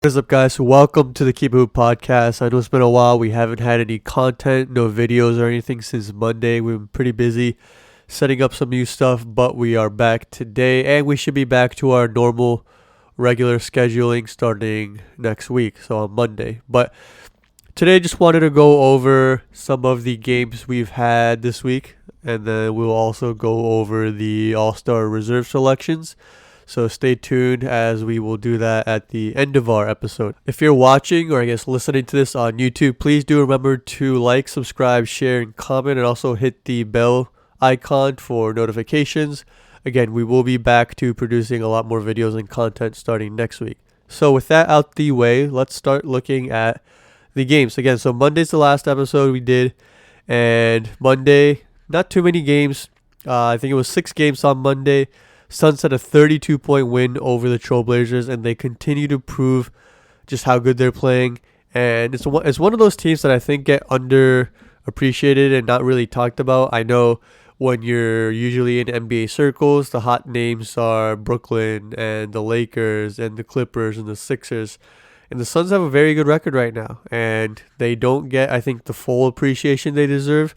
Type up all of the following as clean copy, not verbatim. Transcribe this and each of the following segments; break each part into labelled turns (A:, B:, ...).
A: What is up, guys? Welcome to the Keep It Hoop podcast. I know it's been a while. We haven't had any content, no videos or anything since Monday. We've been pretty busy setting up some new stuff, but we are back today, and we should be back to our normal, regular scheduling starting next week, so on Monday. But today, just wanted to go over some of the games we've had this week, and then we'll also go over the All-Star Reserve selections. So stay tuned as we will do that at the end of our episode. If you're watching or I guess listening to this on YouTube, please do remember to like, subscribe, share, and comment, and also hit the bell icon for notifications. Again, we will be back to producing a lot more videos and content starting next week. So with that out the way, let's start looking at the games. Again, so Monday's the last episode we did, and Monday, not too many games. I think it was 6 games on Monday. Suns had a 32-point win over the Trailblazers, and they continue to prove just how good they're playing. And it's one of those teams that I think get underappreciated and not really talked about. I know when you're usually in NBA circles, the hot names are Brooklyn and the Lakers and the Clippers and the Sixers. And the Suns have a very good record right now, and they don't get, I think, the full appreciation they deserve.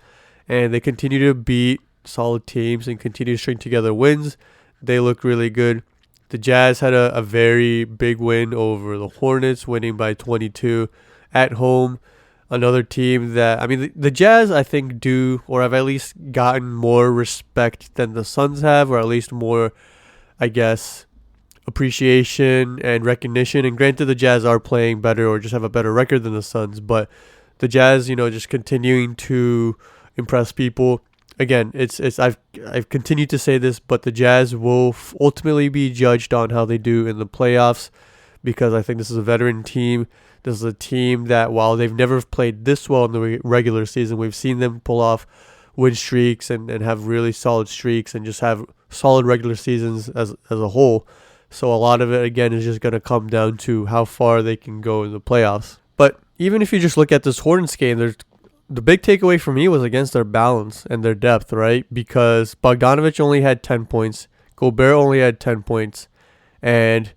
A: And they continue to beat solid teams and continue to string together wins. They look really good. The Jazz had a very big win over the Hornets, winning by 22 at home. Another team that, I mean, the Jazz, I think, do, or have at least gotten more respect than the Suns have, or at least more, I guess, appreciation and recognition. And granted, the Jazz are playing better or just have a better record than the Suns, but the Jazz, just continuing to impress people. Again, I've continued to say this, but the Jazz will ultimately be judged on how they do in the playoffs, because I think this is a veteran team. This is a team that, while they've never played this well in the regular season, we've seen them pull off win streaks and have really solid streaks and just have solid regular seasons as a whole. So a lot of it, again, is just going to come down to how far they can go in the playoffs. But even if you just look at this Hornets game, the big takeaway for me was against their balance and their depth, right? Because Bogdanovich only had 10 points, Gobert only had 10 points, and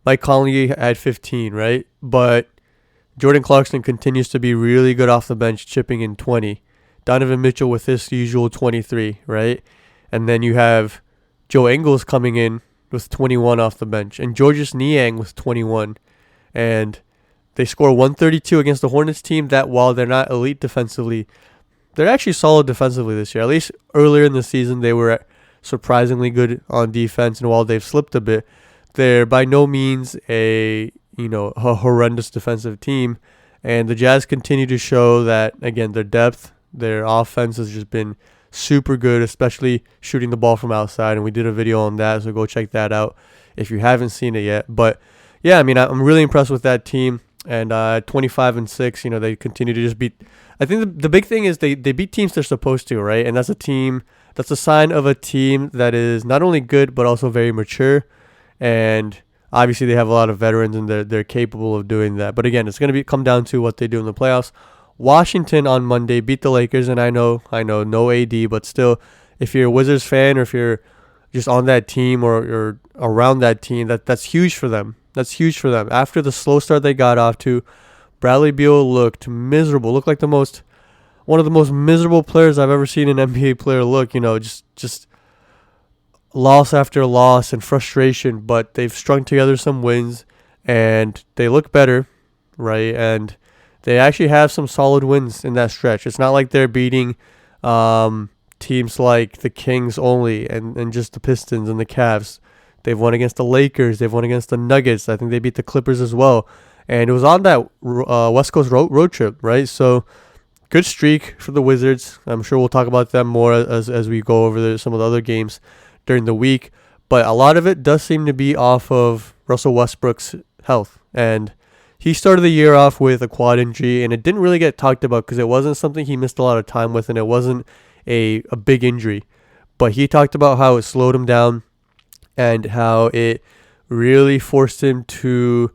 A: Mike Conley had 15, right? But Jordan Clarkson continues to be really good off the bench, chipping in 20. Donovan Mitchell with his usual 23, right? And then you have Joe Ingles coming in with 21 off the bench, and Georges Niang with 21. And they score 132 against the Hornets team that, while they're not elite defensively, they're actually solid defensively this year. At least earlier in the season, they were surprisingly good on defense, and while they've slipped a bit, they're by no means a horrendous defensive team. And the Jazz continue to show that, again, their depth, their offense has just been super good, especially shooting the ball from outside. And we did a video on that, so go check that out if you haven't seen it yet. But yeah, I mean, I'm really impressed with that team. And 25-6, they continue to just beat. I think the big thing is they beat teams they're supposed to, right? And that's a sign of a team that is not only good but also very mature. And obviously they have a lot of veterans and they're capable of doing that. But again, it's going to come down to what they do in the playoffs. Washington on Monday beat the Lakers, and I know no AD, but still, if you're a Wizards fan or if you're just on that team or around that team, that's huge for them. That's huge for them. After the slow start they got off to, Bradley Beal looked miserable. Looked like one of the most miserable players I've ever seen an NBA player look. Just loss after loss and frustration. But they've strung together some wins, and they look better, right? And they actually have some solid wins in that stretch. It's not like they're beating teams like the Kings only and just the Pistons and the Cavs. They've won against the Lakers. They've won against the Nuggets. I think they beat the Clippers as well. And it was on that West Coast road trip, right? So good streak for the Wizards. I'm sure we'll talk about them more as we go over some of the other games during the week. But a lot of it does seem to be off of Russell Westbrook's health. And he started the year off with a quad injury, and it didn't really get talked about because it wasn't something he missed a lot of time with, and it wasn't a big injury. But he talked about how it slowed him down, and how it really forced him to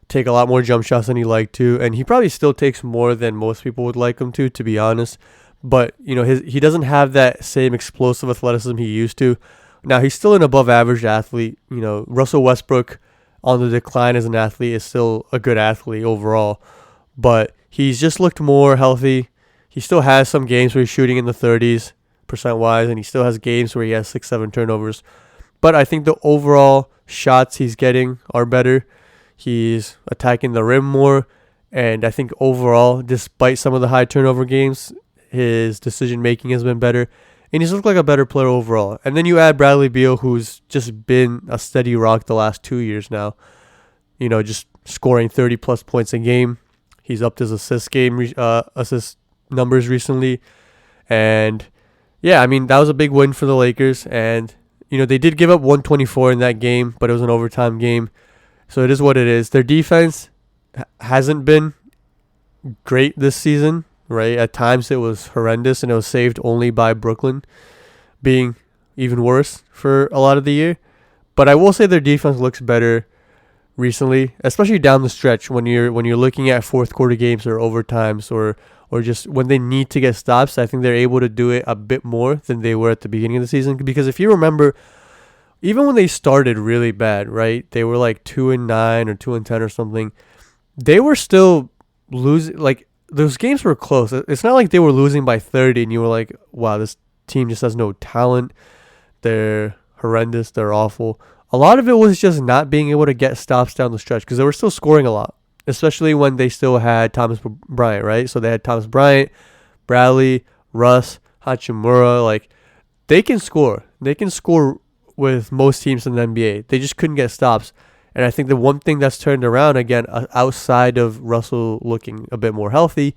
A: take a lot more jump shots than he liked to. And he probably still takes more than most people would like him to be honest. But, he doesn't have that same explosive athleticism he used to. Now, he's still an above-average athlete. Russell Westbrook on the decline as an athlete, is still a good athlete overall. But he's just looked more healthy. He still has some games where he's shooting in the 30s percent-wise, and he still has games where he has 6-7 turnovers. But I think the overall shots he's getting are better. He's attacking the rim more. And I think overall, despite some of the high turnover games, his decision-making has been better. And he's looked like a better player overall. And then you add Bradley Beal, who's just been a steady rock the last 2 years now. You know, just scoring 30-plus points a game. He's upped his assist numbers recently. And, yeah, I mean, that was a big win for the Lakers. And, you know, they did give up 124 in that game, but it was an overtime game. So it is what it is. Their defense hasn't been great this season, right? At times it was horrendous, and it was saved only by Brooklyn being even worse for a lot of the year. But I will say their defense looks better recently, especially down the stretch when you're looking at fourth quarter games or overtimes or just when they need to get stops. I think they're able to do it a bit more than they were at the beginning of the season. Because if you remember, even when they started really bad, right? They were like 2-9 or 2-10 or something. They were still losing. Like, those games were close. It's not like they were losing by 30 and you were like, wow, this team just has no talent. They're horrendous. They're awful. A lot of it was just not being able to get stops down the stretch because they were still scoring a lot, especially when they still had Thomas Bryant, right? So they had Thomas Bryant, Bradley, Russ, Hachimura. Like, they can score. They can score with most teams in the NBA. They just couldn't get stops. And I think the one thing that's turned around, again, outside of Russell looking a bit more healthy,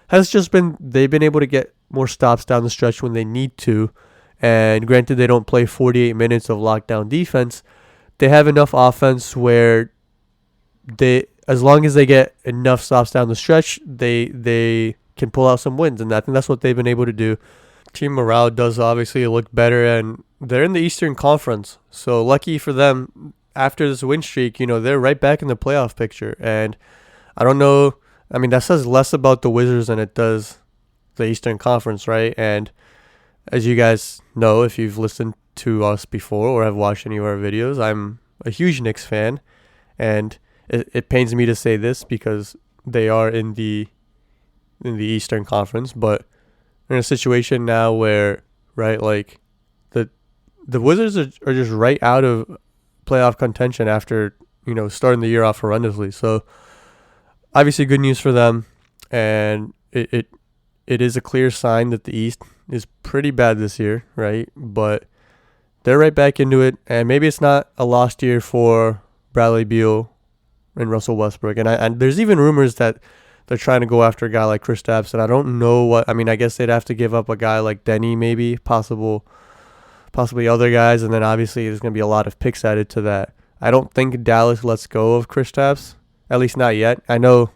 A: has just been they've been able to get more stops down the stretch when they need to. And granted, they don't play 48 minutes of lockdown defense. They have enough offense where as long as they get enough stops down the stretch, they can pull out some wins. And I think that's what they've been able to do. Team morale does obviously look better, and they're in the Eastern Conference. So lucky for them. After this win streak, you know, they're right back in the playoff picture. And I don't know. I mean, that says less about the Wizards than it does the Eastern Conference, right? And as you guys know, if you've listened to us before or have watched any of our videos, I'm a huge Knicks fan. And it pains me to say this because they are in the Eastern Conference. But they're in a situation now where, right, like the Wizards are just right out of playoff contention after, you know, starting the year off horrendously. So obviously good news for them, and it is a clear sign that the East is pretty bad this year, right? But they're right back into it, and maybe it's not a lost year for Bradley Beal and Russell Westbrook. And there's even rumors that they're trying to go after a guy like Kristaps, and I don't know what. I mean, I guess they'd have to give up a guy like Denny, maybe possibly other guys, and then obviously there's going to be a lot of picks added to that. I don't think Dallas lets go of Kristaps, at least not yet. I know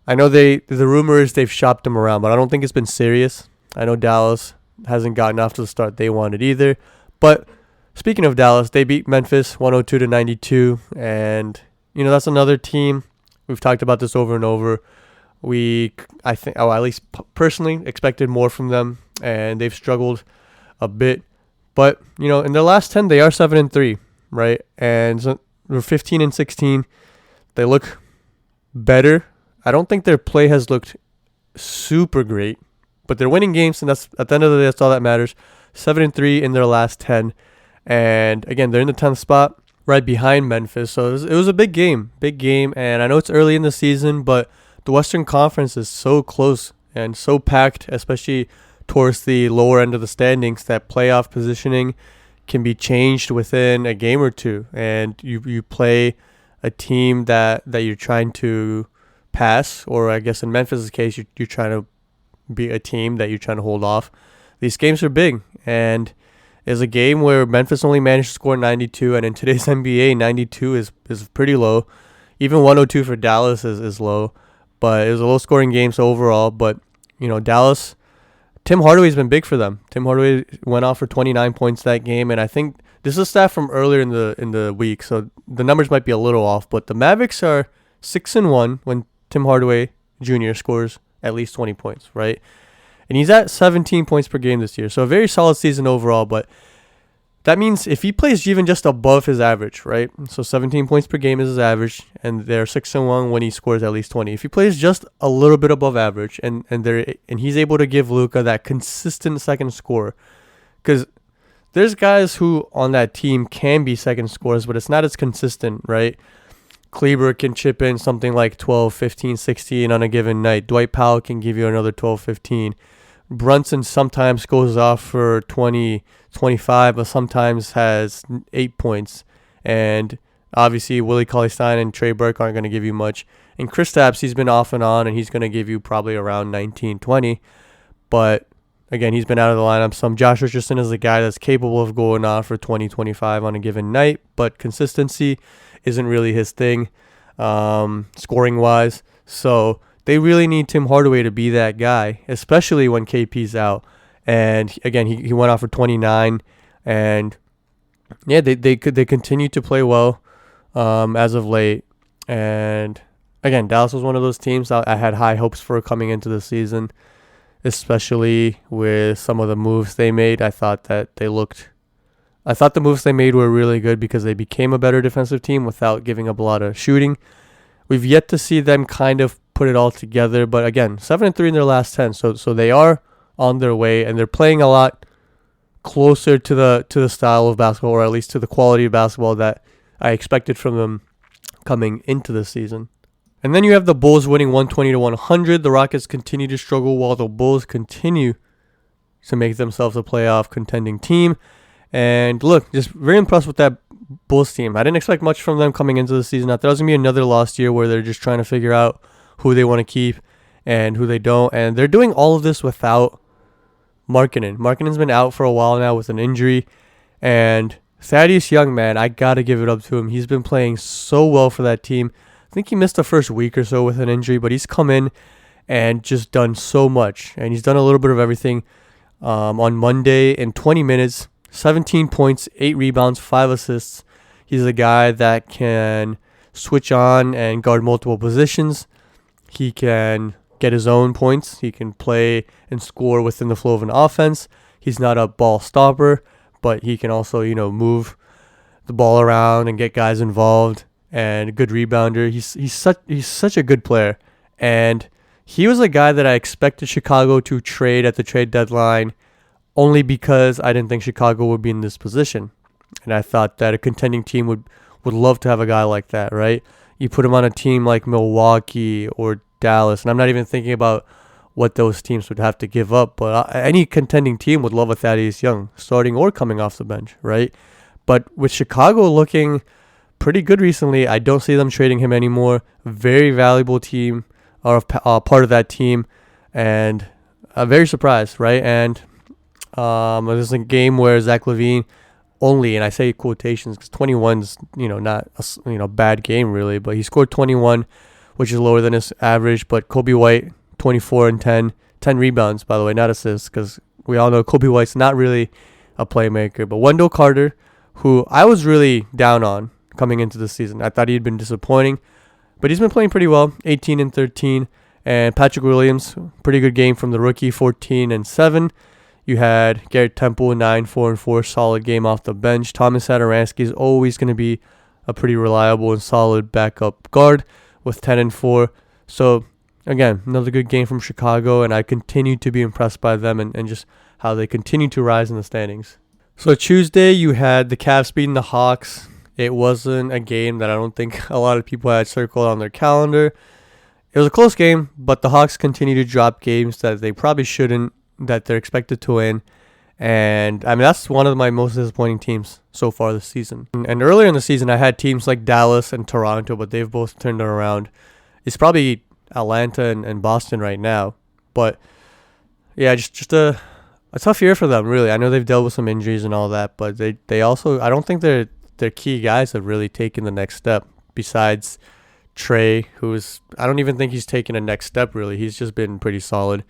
A: the rumor is they've shopped him around, but I don't think it's been serious. I know Dallas hasn't gotten off to the start they wanted either. But speaking of Dallas, they beat Memphis 102-92, and you know, that's another team. We've talked about this over and over. I think, at least personally, expected more from them, and they've struggled a bit. But, you know, in their last 10, they are 7-3, right? And so they're 15-16. They look better. I don't think their play has looked super great, but they're winning games, and that's at the end of the day, that's all that matters. 7-3 in their last 10. And again, they're in the 10th spot, right behind Memphis. So it was a big game. And I know it's early in the season, but the Western Conference is so close and so packed, especially towards the lower end of the standings, that playoff positioning can be changed within a game or two. And you play a team that you're trying to pass, or I guess in Memphis' case, you're trying to be a team that you're trying to hold off. These games are big, and it's a game where Memphis only managed to score 92, and in today's NBA, 92 is pretty low. Even 102 for Dallas is low, but it was a low-scoring game so overall. But, you know, Dallas, Tim Hardaway's been big for them. Tim Hardaway went off for 29 points that game, and I think this is a stat from earlier in the week, so the numbers might be a little off. But the Mavericks are 6-1 when Tim Hardaway Jr. scores at least 20 points, right? And he's at 17 points per game this year, so a very solid season overall. But That means if he plays even just above his average, right? So 17 points per game is his average, and they're 6-1 when he scores at least 20. If he plays just a little bit above average, and he's able to give Luka that consistent second score, because there's guys who on that team can be second scorers, but it's not as consistent, right? Kleber can chip in something like 12, 15, 16 on a given night. Dwight Powell can give you another 12, 15. Brunson sometimes goes off for 20, 25, but sometimes has 8 points. And obviously, Willie Cauley-Stein and Trey Burke aren't going to give you much. And Kristaps, he's been off and on, and he's going to give you probably around 19, 20. But again, he's been out of the lineup some. Josh Richardson is a guy that's capable of going off for 20, 25 on a given night, but consistency isn't really his thing, scoring-wise. So they really need Tim Hardaway to be that guy, especially when KP's out. And again, he went off for 29, and yeah, they continue to play well as of late. And again, Dallas was one of those teams I had high hopes for coming into the season, especially with some of the moves they made. I thought the moves they made were really good because they became a better defensive team without giving up a lot of shooting. We've yet to see them kind of put it all together, but again, 7-3 in their last 10, so they are on their way, and they're playing a lot closer to the style of basketball, or at least to the quality of basketball that I expected from them coming into the season. And then you have the Bulls winning 120-100. The Rockets continue to struggle while the Bulls continue to make themselves a playoff contending team. And look, just very impressed with that Bulls team. I didn't expect much from them coming into the season. I thought it was going to be another lost year where they're just trying to figure out who they want to keep and who they don't. And they're doing all of this without Markkanen. Markkanen's been out for a while now with an injury. And Thaddeus Young, man, I got to give it up to him. He's been playing so well for that team. I think he missed the first week or so with an injury, but he's come in and just done so much. And he's done a little bit of everything. On Monday, in 20 minutes, 17 points, 8 rebounds, 5 assists. He's a guy that can switch on and guard multiple positions. He can get his own points. He can play and score within the flow of an offense. He's not a ball stopper, but he can also, move the ball around and get guys involved, and a good rebounder. He's such a good player. And he was a guy that I expected Chicago to trade at the trade deadline, only because I didn't think Chicago would be in this position. And I thought that a contending team would love to have a guy like that, right? You put him on a team like Milwaukee or Dallas, and I'm not even thinking about what those teams would have to give up, but any contending team would love a Thaddeus Young, starting or coming off the bench, right? But with Chicago looking pretty good recently, I don't see them trading him anymore. Very valuable team, or part of that team, and I'm very surprised, right? And there's a game where Zach LaVine only, and I say quotations because 21's not a bad game really, but he scored 21, which is lower than his average. But Kobe White 24 and 10 rebounds, by the way, not assists, because we all know Kobe White's not really a playmaker. But Wendell Carter, who I was really down on coming into the season, I thought he'd been disappointing, but he's been playing pretty well, 18 and 13. And Patrick Williams, pretty good game from the rookie, 14 and 7. You had Garrett Temple, 9, 4 and 4, solid game off the bench. Thomas Satoransky is always going to be a pretty reliable and solid backup guard with 10 and 4. So again, another good game from Chicago, and I continue to be impressed by them and just how they continue to rise in the standings. So Tuesday, you had the Cavs beating the Hawks. It wasn't a game that I don't think a lot of people had circled on their calendar. It was a close game, but the Hawks continue to drop games that they probably shouldn't, that they're expected to win. And I mean, that's one of my most disappointing teams so far this season. And earlier in the season, I had teams like Dallas and Toronto, but they've both turned it around. It's probably Atlanta and Boston right now. But yeah, just a tough year for them, really. I know they've dealt with some injuries and all that, but they also, I don't think their key guys have really taken the next step, besides Trey, I don't even think he's taken a next step, really. He's just been pretty solid.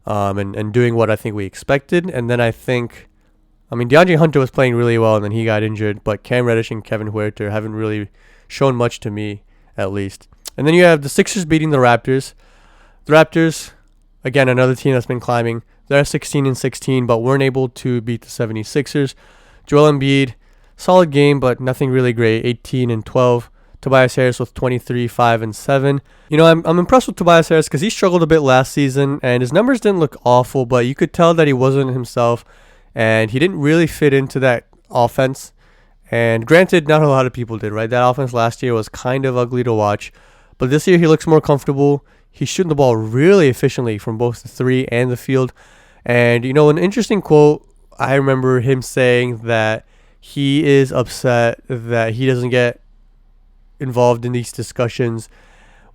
A: And doing what I think we expected. And then DeAndre Hunter was playing really well, and then he got injured. But Cam Reddish and Kevin Huerter haven't really shown much to me, at least. And then you have the Sixers beating the Raptors. The Raptors, again, another team that's been climbing. They're 16 and 16, but weren't able to beat the 76ers. Joel Embiid, solid game, but nothing really great. 18 and 12. Tobias Harris with 23, 5, and 7. I'm impressed with Tobias Harris because he struggled a bit last season, and his numbers didn't look awful, but you could tell that he wasn't himself, and he didn't really fit into that offense. And granted, not a lot of people did, right? That offense last year was kind of ugly to watch, but this year he looks more comfortable. He's shooting the ball really efficiently from both the three and the field. And, an interesting quote, I remember him saying that he is upset that he doesn't get involved in these discussions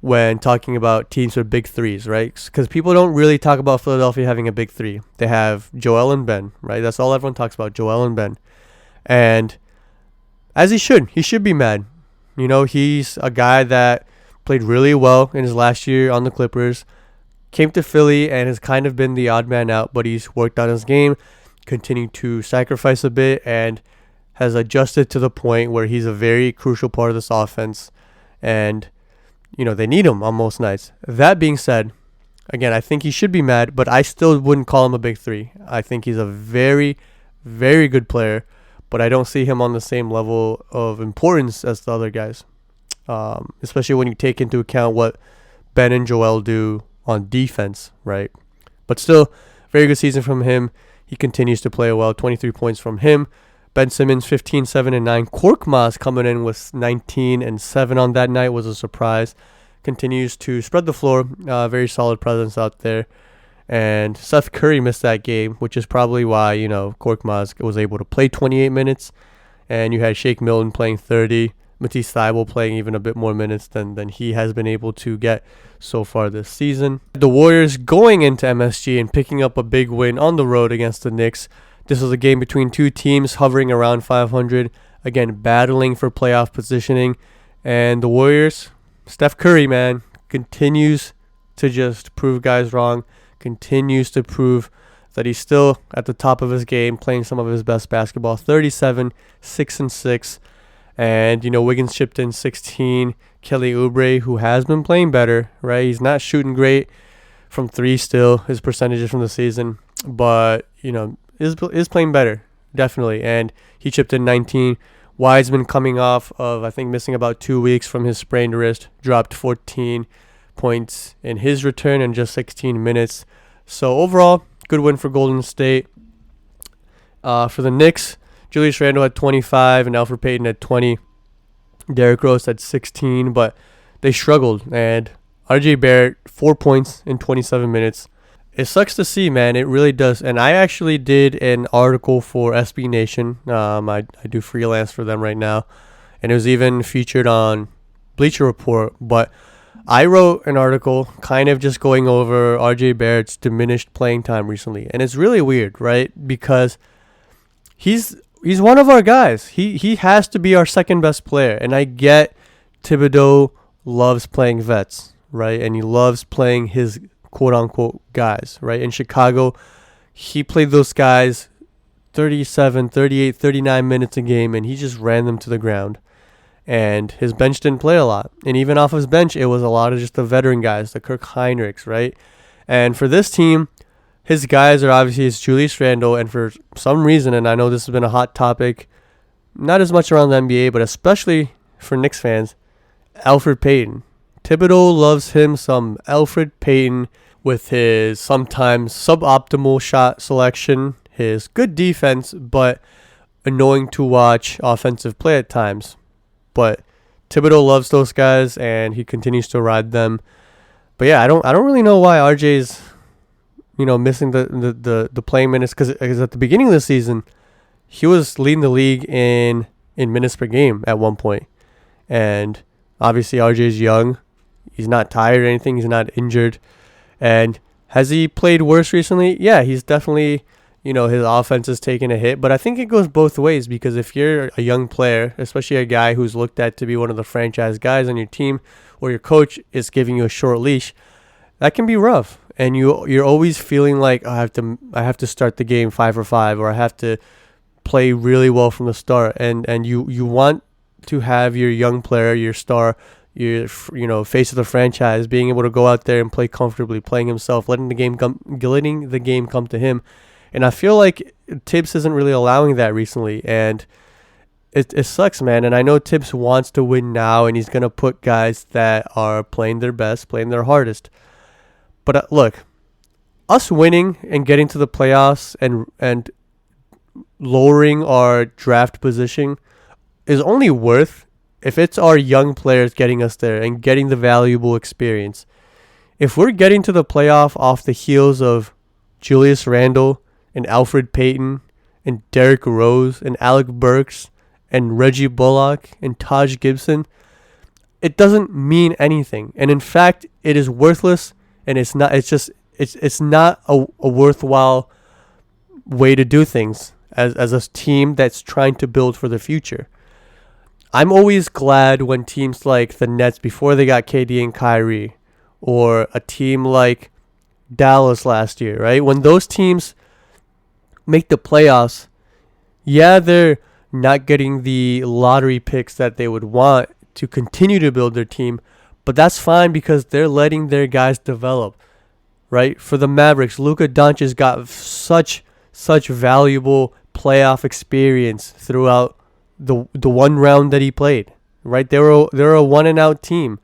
A: when talking about teams with big threes, right? Because people don't really talk about Philadelphia having a big three. They have Joel and Ben, right? That's all everyone talks about, Joel and Ben. And as he should be mad. He's a guy that played really well in his last year on the Clippers, came to Philly and has kind of been the odd man out, but he's worked on his game, continued to sacrifice a bit, and has adjusted to the point where he's a very crucial part of this offense. And, they need him on most nights. That being said, again, I think he should be mad, but I still wouldn't call him a big three. I think he's a very, very good player, but I don't see him on the same level of importance as the other guys, especially when you take into account what Ben and Joel do on defense, right? But still, very good season from him. He continues to play well. 23 points from him. Ben Simmons, 15, 7, and 9. Korkmaz coming in with 19 and 7 on that night was a surprise. Continues to spread the floor. Very solid presence out there. And Seth Curry missed that game, which is probably why, Korkmaz was able to play 28 minutes. And you had Shake Milton playing 30. Matisse Thybulle playing even a bit more minutes than he has been able to get so far this season. The Warriors going into MSG and picking up a big win on the road against the Knicks. This was a game between two teams hovering around 500, again, battling for playoff positioning. And the Warriors, Steph Curry, man, continues to just prove guys wrong, continues to prove that he's still at the top of his game, playing some of his best basketball. 37, 6, and 6. And, Wiggins chipped in 16. Kelly Oubre, who has been playing better, right? He's not shooting great from three still, his percentages from the season. But, is playing better, definitely. And he chipped in 19. Wiseman coming off of, I think, missing about 2 weeks from his sprained wrist, dropped 14 points in his return in just 16 minutes. So overall, good win for Golden State. For the Knicks, Julius Randle had 25 and Alfred Payton had 20. Derrick Rose had 16, but they struggled. And RJ Barrett, 4 points in 27 minutes. It sucks to see, man. It really does. And I actually did an article for SB Nation. I do freelance for them right now. And it was even featured on Bleacher Report. But I wrote an article kind of just going over RJ Barrett's diminished playing time recently. And it's really weird, right? Because he's one of our guys. He has to be our second best player. And I get Thibodeau loves playing vets, right? And he loves playing his quote-unquote guys, right? In Chicago, he played those guys 37, 38, 39 minutes a game, and he just ran them to the ground. And his bench didn't play a lot. And even off his bench, it was a lot of just the veteran guys, the Kirk Heinrichs, right? And for this team, his guys are obviously it's Julius Randle, and for some reason, and I know this has been a hot topic, not as much around the NBA, but especially for Knicks fans, Alfred Payton. Thibodeau loves him some Alfred Payton with his sometimes suboptimal shot selection, his good defense, but annoying to watch offensive play at times. But Thibodeau loves those guys, and he continues to ride them. But yeah, I don't really know why RJ's missing the playing minutes, because at the beginning of the season, he was leading the league in minutes per game at one point. And obviously RJ's young. He's not tired or anything. He's not injured. And has he played worse recently? Yeah, he's definitely, his offense is taking a hit. But I think it goes both ways, because if you're a young player, especially a guy who's looked at to be one of the franchise guys on your team, or your coach is giving you a short leash, that can be rough. And you're always feeling like, I have to start the game 5 for 5, or I have to play really well from the start. And you want to have your young player, your star, your face of the franchise, being able to go out there and play comfortably, playing himself, letting the game come to him, And I feel like Thibs isn't really allowing that recently, and it sucks, man. And I know Thibs wants to win now, and he's gonna put guys that are playing their best, playing their hardest. But look, us winning and getting to the playoffs and lowering our draft position is only worth if it's our young players getting us there and getting the valuable experience. If we're getting to the playoff off the heels of Julius Randle and Alfred Payton and Derrick Rose and Alec Burks and Reggie Bullock and Taj Gibson, it doesn't mean anything. And in fact, it is worthless, and it's not a worthwhile way to do things as a team that's trying to build for the future. I'm always glad when teams like the Nets before they got KD and Kyrie, or a team like Dallas last year, right? When those teams make the playoffs, yeah, they're not getting the lottery picks that they would want to continue to build their team, but that's fine because they're letting their guys develop, right? For the Mavericks, Luka Doncic got such valuable playoff experience throughout the one round that he played, right? They were a one and out team.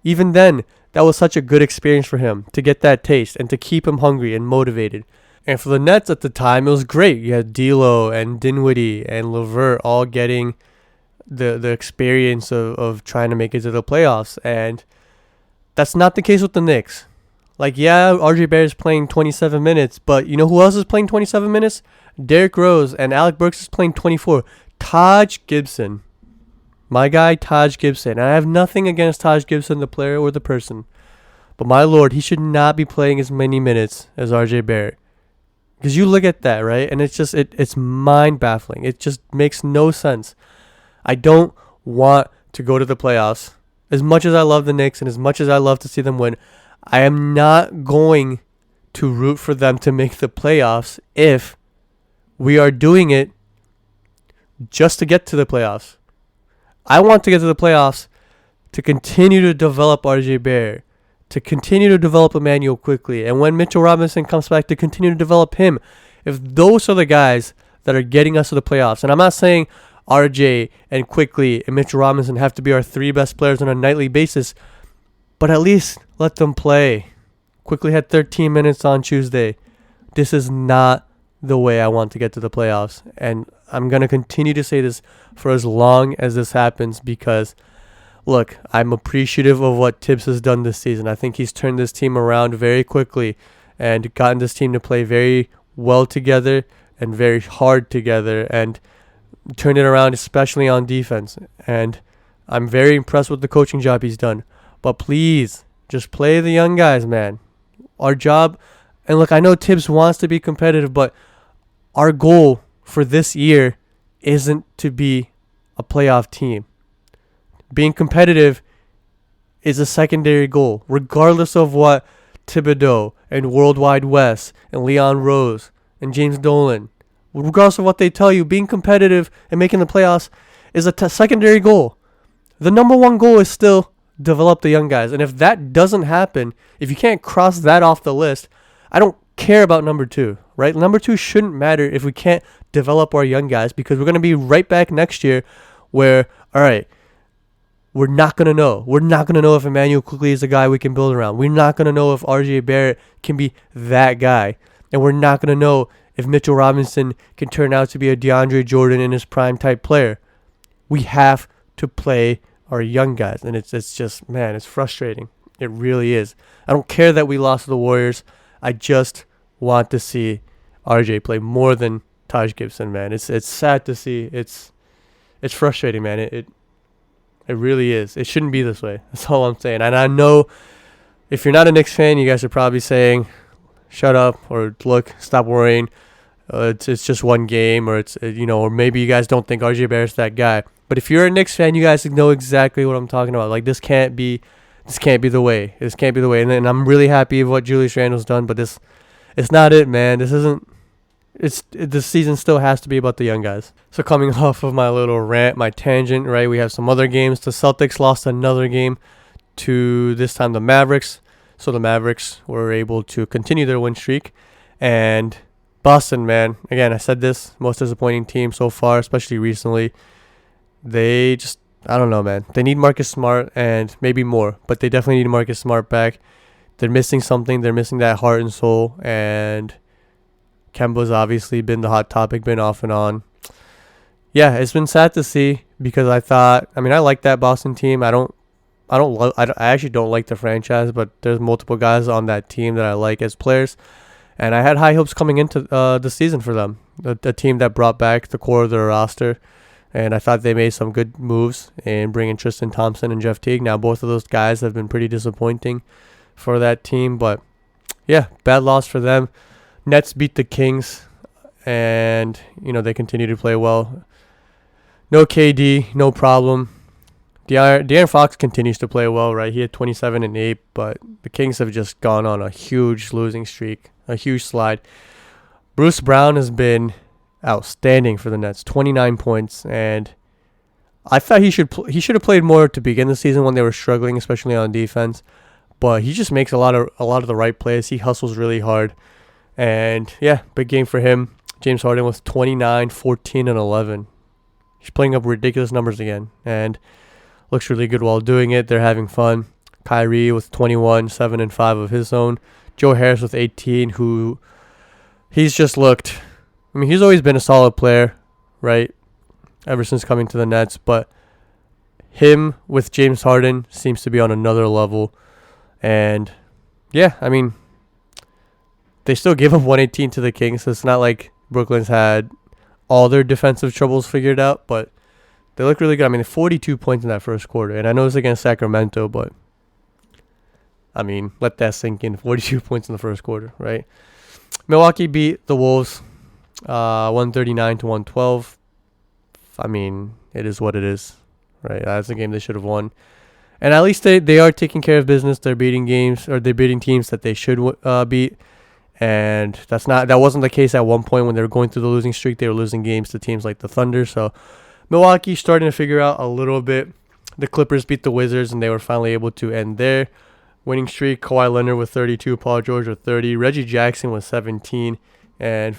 A: Even then, that was such a good experience for him to get that taste and to keep him hungry and motivated. And for the Nets at the time, it was great. You had D'Lo and Dinwiddie and LeVert all getting the experience of trying to make it to the playoffs. And that's not the case with the Knicks. Like, yeah, RJ Barrett's playing 27 minutes, but you know who else is playing 27 minutes? Derrick Rose, and Alec Burks is playing 24. Taj Gibson. My guy, Taj Gibson. And I have nothing against Taj Gibson, the player or the person. But my lord, he should not be playing as many minutes as RJ Barrett. Because you look at that, right? And it's just, it's mind-baffling. It just makes no sense. I don't want to go to the playoffs. As much as I love the Knicks and as much as I love to see them win, I am not going to root for them to make the playoffs if we are doing it just to get to the playoffs. I want to get to the playoffs to continue to develop RJ Barrett, to continue to develop Emmanuel quickly, and when Mitchell Robinson comes back, to continue to develop him. If those are the guys that are getting us to the playoffs, and I'm not saying RJ and Quickly and Mitchell Robinson have to be our three best players on a nightly basis, but at least let them play. Quickly had 13 minutes on Tuesday. This is not the way I want to get to the playoffs, and I'm going to continue to say this for as long as this happens because, look, I'm appreciative of what Thibs has done this season. I think he's turned this team around very quickly and gotten this team to play very well together and very hard together and turned it around, especially on defense. And I'm very impressed with the coaching job he's done. But please, just play the young guys, man. Our job, and look, I know Thibs wants to be competitive, but our goal for this year isn't to be a playoff team. Being competitive is a secondary goal, regardless of what Thibodeau and Worldwide Wes and Leon Rose and James Dolan, regardless of what they tell you, being competitive and making the playoffs is a secondary goal. The number one goal is still develop the young guys. And if that doesn't happen, if you can't cross that off the list, I don't care about number two, right? Number two shouldn't matter if we can't develop our young guys, because we're going to be right back next year where, all right, we're not going to know. We're not going to know if Emmanuel Quickly is a guy we can build around. We're not going to know if RJ Barrett can be that guy. And we're not going to know if Mitchell Robinson can turn out to be a DeAndre Jordan in his prime type player. We have to play our young guys. And it's just, man, it's frustrating. It really is. I don't care that we lost to the Warriors. I just want to see RJ play more than Taj Gibson, man. It's sad to see. It's frustrating, man. It really is. It shouldn't be this way. That's all I'm saying. And I know if you're not a Knicks fan, you guys are probably saying, shut up, or look, stop worrying. It's just one game, or or maybe you guys don't think RJ Barrett's that guy. But if you're a Knicks fan, you guys know exactly what I'm talking about. Like, this can't be the way. This can't be the way. And I'm really happy with what Julius Randle's done, but it's not it, man. This season still has to be about the young guys. So coming off of my little rant, my tangent, right, we have some other games. The Celtics lost another game to, this time, the Mavericks. So the Mavericks were able to continue their win streak. But Boston, man. Again, I said this, most disappointing team so far, especially recently. They just, I don't know, man. They need Marcus Smart and maybe more, but they definitely need Marcus Smart back. They're missing something. They're missing that heart and soul, and Kemba's obviously been the hot topic, been off and on. Yeah, it's been sad to see because I like that Boston team. I actually don't like the franchise, but there's multiple guys on that team that I like as players, and I had high hopes coming into the season for them. A team that brought back the core of their roster, and I thought they made some good moves in bringing Tristan Thompson and Jeff Teague. Now both of those guys have been pretty disappointing for that team, but yeah, bad loss for them. Nets beat the Kings, and they continue to play well. No KD, no problem. De'Aaron Fox continues to play well, right? He had 27 and 8, but the Kings have just gone on a huge losing streak, a huge slide. Bruce Brown has been outstanding for the Nets, 29 points, and I thought he should have played more to begin the season when they were struggling, especially on defense. But he just makes a lot of the right plays. He hustles really hard, and yeah, big game for him. James Harden with 29, 14, and 11. He's putting up ridiculous numbers again, and looks really good while doing it. They're having fun. Kyrie with 21, 7 and 5 of his own. Joe Harris with 18, who he's just looked. He's always been a solid player, right? Ever since coming to the Nets, but him with James Harden seems to be on another level. And yeah, they still give up 118 to the Kings, so it's not like Brooklyn's had all their defensive troubles figured out, but they look really good. 42 points in that first quarter, and I know it's against Sacramento, but let that sink in. 42 points in the first quarter, right? Milwaukee beat the Wolves 139 to 112. It is what it is, right? That's a game they should have won. And at least they are taking care of business. They're beating teams that they should beat. And that wasn't the case at one point when they were going through the losing streak. They were losing games to teams like the Thunder. So Milwaukee starting to figure out a little bit. The Clippers beat the Wizards, and they were finally able to end their winning streak. Kawhi Leonard with 32, Paul George with 30, Reggie Jackson with 17. And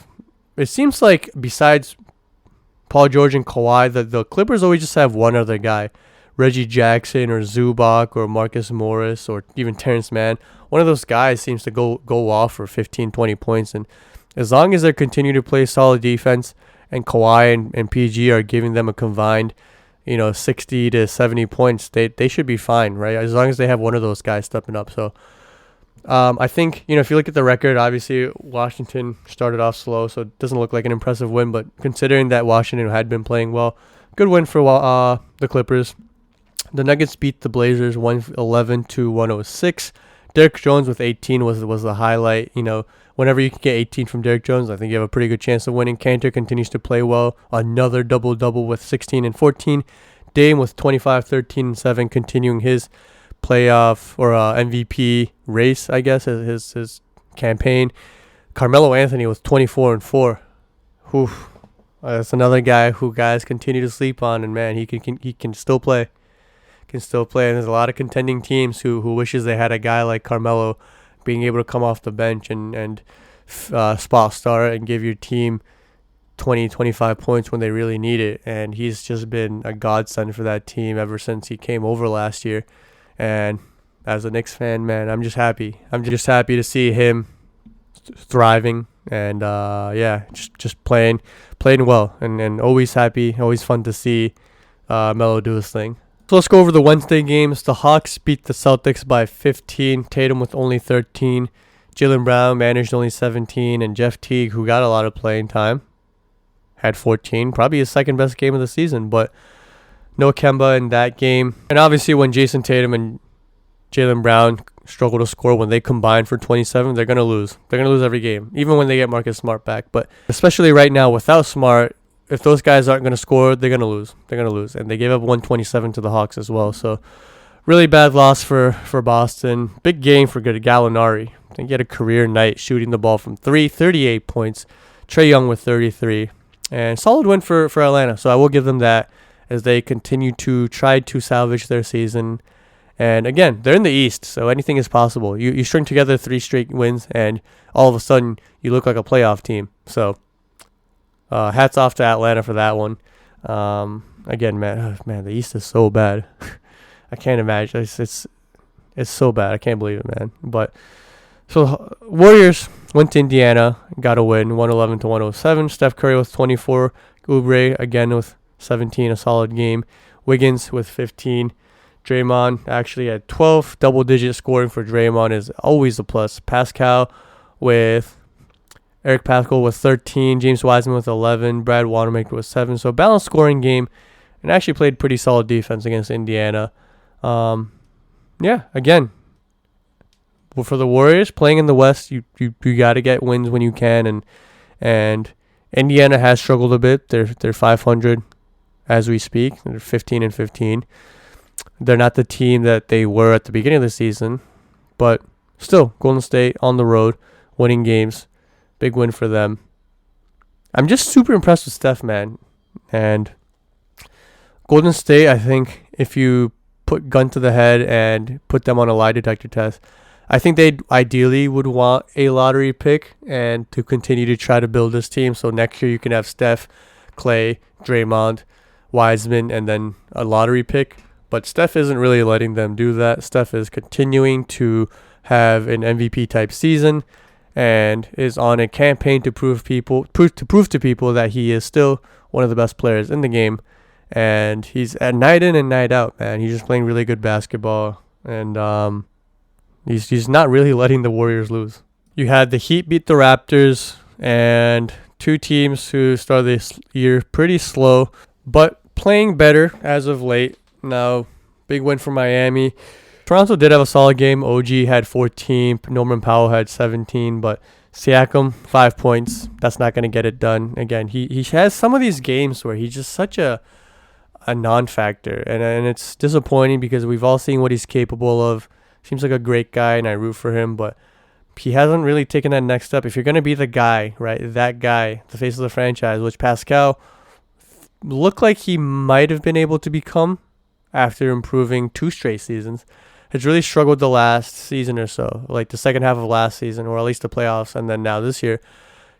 A: it seems like besides Paul George and Kawhi, the Clippers always just have one other guy. Reggie Jackson or Zubac or Marcus Morris or even Terrence Mann. One of those guys seems to go off for 15, 20 points. And as long as they continue to play solid defense and Kawhi and PG are giving them a combined, 60 to 70 points, they should be fine, right? As long as they have one of those guys stepping up. So I think, if you look at the record, obviously Washington started off slow, so it doesn't look like an impressive win. But considering that Washington had been playing well, good win for the Clippers. The Nuggets beat the Blazers 111 to 106. Derrick Jones with 18 was the highlight. Whenever you can get 18 from Derrick Jones, I think you have a pretty good chance of winning. Cantor continues to play well. Another double-double with 16 and 14. Dame with 25, 13, and 7, continuing his playoff or MVP race, I guess, his campaign. Carmelo Anthony with 24 and 4. That's another guy who guys continue to sleep on, and man, he can still play. And there's a lot of contending teams who wishes they had a guy like Carmelo being able to come off the bench and spot start and give your team 20, 25 points when they really need it. And he's just been a godsend for that team ever since he came over last year. And as a Knicks fan, man, I'm just happy. I'm just happy to see him thriving and just playing well and always happy, always fun to see Melo do his thing. So let's go over the Wednesday games. The Hawks beat the Celtics by 15. Tatum with only 13. Jaylen Brown managed only 17. And Jeff Teague, who got a lot of playing time, had 14. Probably his second best game of the season. But no Kemba in that game. And obviously when Jason Tatum and Jaylen Brown struggle to score, when they combine for 27, they're going to lose. They're going to lose every game, even when they get Marcus Smart back. But especially right now without Smart, if those guys aren't going to score, they're going to lose. And they gave up 127 to the Hawks as well. So really bad loss for Boston. Big game for Gallinari. I think he had a career night shooting the ball from 3, 38 points. Trae Young with 33. And solid win for Atlanta. So I will give them that as they continue to try to salvage their season And again, they're in the East, so anything is possible. You string together 3 straight wins, and all of a sudden you look like a playoff team. So hats off to Atlanta for that one. Again, man, the East is so bad. I can't imagine. It's so bad. I can't believe it, man. But so Warriors went to Indiana, got a win, 111-107. Steph Curry with 24. Oubre again with 17, a solid game. Wiggins with 15. Draymond actually had 12. Double-digit scoring for Draymond is always a plus. Pascal with Eric Pascal with 13. James Wiseman with 11. Brad Wanamaker with 7. So a balanced scoring game, and actually played pretty solid defense against Indiana. Again, for the Warriors playing in the West, you got to get wins when you can, and Indiana has struggled a bit. They're 500 as we speak. They're 15-15. They're not the team that they were at the beginning of the season, but still, Golden State on the road, winning games, big win for them. I'm just super impressed with Steph, man, and Golden State. I think if you put gun to the head and put them on a lie detector test, I think they ideally would want a lottery pick and to continue to try to build this team. So next year you can have Steph, Clay, Draymond, Wiseman, and then a lottery pick. But Steph isn't really letting them do that. Steph is continuing to have an MVP type season and is on a campaign to prove to people that he is still one of the best players in the game. And he's at night in and night out, man. He's just playing really good basketball, and he's not really letting the Warriors lose. You had the Heat beat the Raptors, and two teams who started this year pretty slow, but playing better as of late. Now, big win for Miami. Toronto did have a solid game. OG had 14. Norman Powell had 17, but Siakam, 5 points. That's not going to get it done. Again, he has some of these games where he's just such a non-factor, and it's disappointing because we've all seen what he's capable of. Seems like a great guy, and I root for him, but he hasn't really taken that next step. If you're going to be the guy, right, that guy, the face of the franchise, which Pascal looked like he might have been able to become after improving 2 straight seasons, has really struggled the last season or so, like the second half of last season, or at least the playoffs, and then now this year.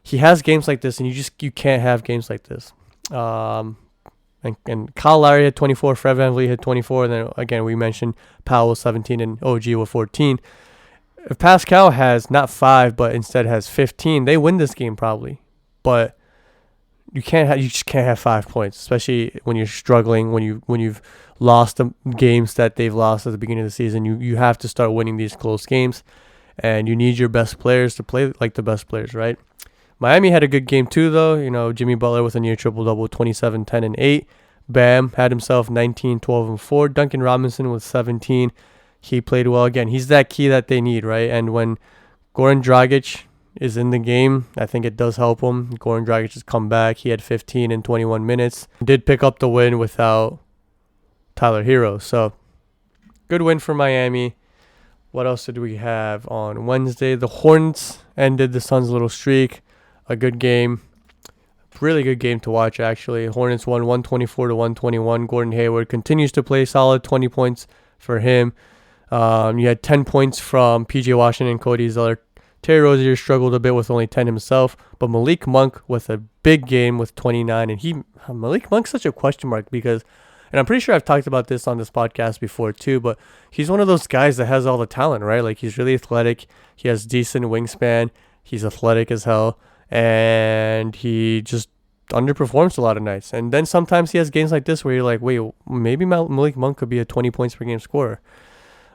A: He has games like this, and you can't have games like this. And Kyle Lowry had 24, Fred VanVleet had 24, and then again we mentioned Powell with 17 and OG with 14. If Pascal has not 5 but instead has 15, they win this game probably. But you just can't have 5 points, especially when you're struggling, when you've lost the games that they've lost at the beginning of the season. You have to start winning these close games, and you need your best players to play like the best players, right? Miami had a good game too, though. You know, Jimmy Butler with a near triple-double, 27, 10, and 8. Bam had himself 19, 12, and 4. Duncan Robinson with 17. He played well again. He's that key that they need, right? And when Goran Dragic is in the game, I think it does help him. Goran Dragic has come back. He had 15 in 21 minutes. Did pick up the win without Tyler Hero. So, good win for Miami. What else did we have on Wednesday? The Hornets ended the Suns' little streak. A good game. Really good game to watch, actually. Hornets won 124-121. Gordon Hayward continues to play solid, 20 points for him. You had 10 points from P.J. Washington, Cody Zeller. Terry Rozier struggled a bit with only 10 himself, but Malik Monk with a big game with 29. And Malik Monk's such a question mark because, and I'm pretty sure I've talked about this on this podcast before too, but he's one of those guys that has all the talent, right? Like, he's really athletic. He has decent wingspan. He's athletic as hell. And he just underperforms a lot of nights. And then sometimes he has games like this where you're like, wait, maybe Malik Monk could be a 20 points per game scorer.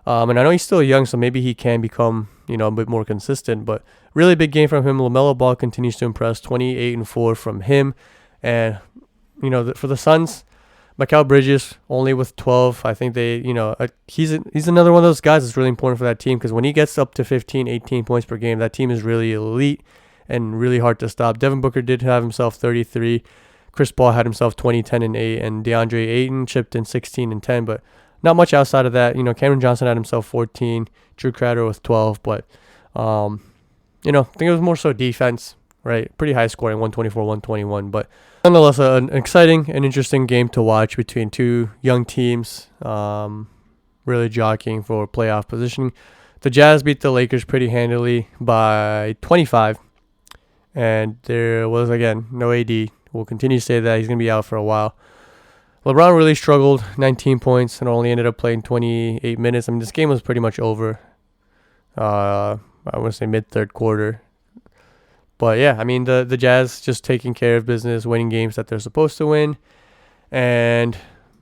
A: And I know he's still young, so maybe he can become, a bit more consistent. But really big game from him. LaMelo Ball continues to impress, 28 and 4 from him. And, for the Suns, Mikal Bridges only with 12. I think he's another one of those guys that's really important for that team because when he gets up to 15, 18 points per game, that team is really elite and really hard to stop. Devin Booker did have himself 33. Chris Paul had himself 20, 10, and 8. And DeAndre Ayton chipped in 16 and 10. But not much outside of that. Cameron Johnson had himself 14. Drew Crowder with 12. But, I think it was more so defense, right? Pretty high scoring, 124-121. But nonetheless, an exciting and interesting game to watch between two young teams. really jockeying for playoff positioning. The Jazz beat the Lakers pretty handily by 25. And there was, again, no AD. We'll continue to say that. He's going to be out for a while. LeBron really struggled, 19 points, and only ended up playing 28 minutes. I mean, this game was pretty much over. I want to say mid-third quarter. But, yeah, I mean, the Jazz just taking care of business, winning games that they're supposed to win. And,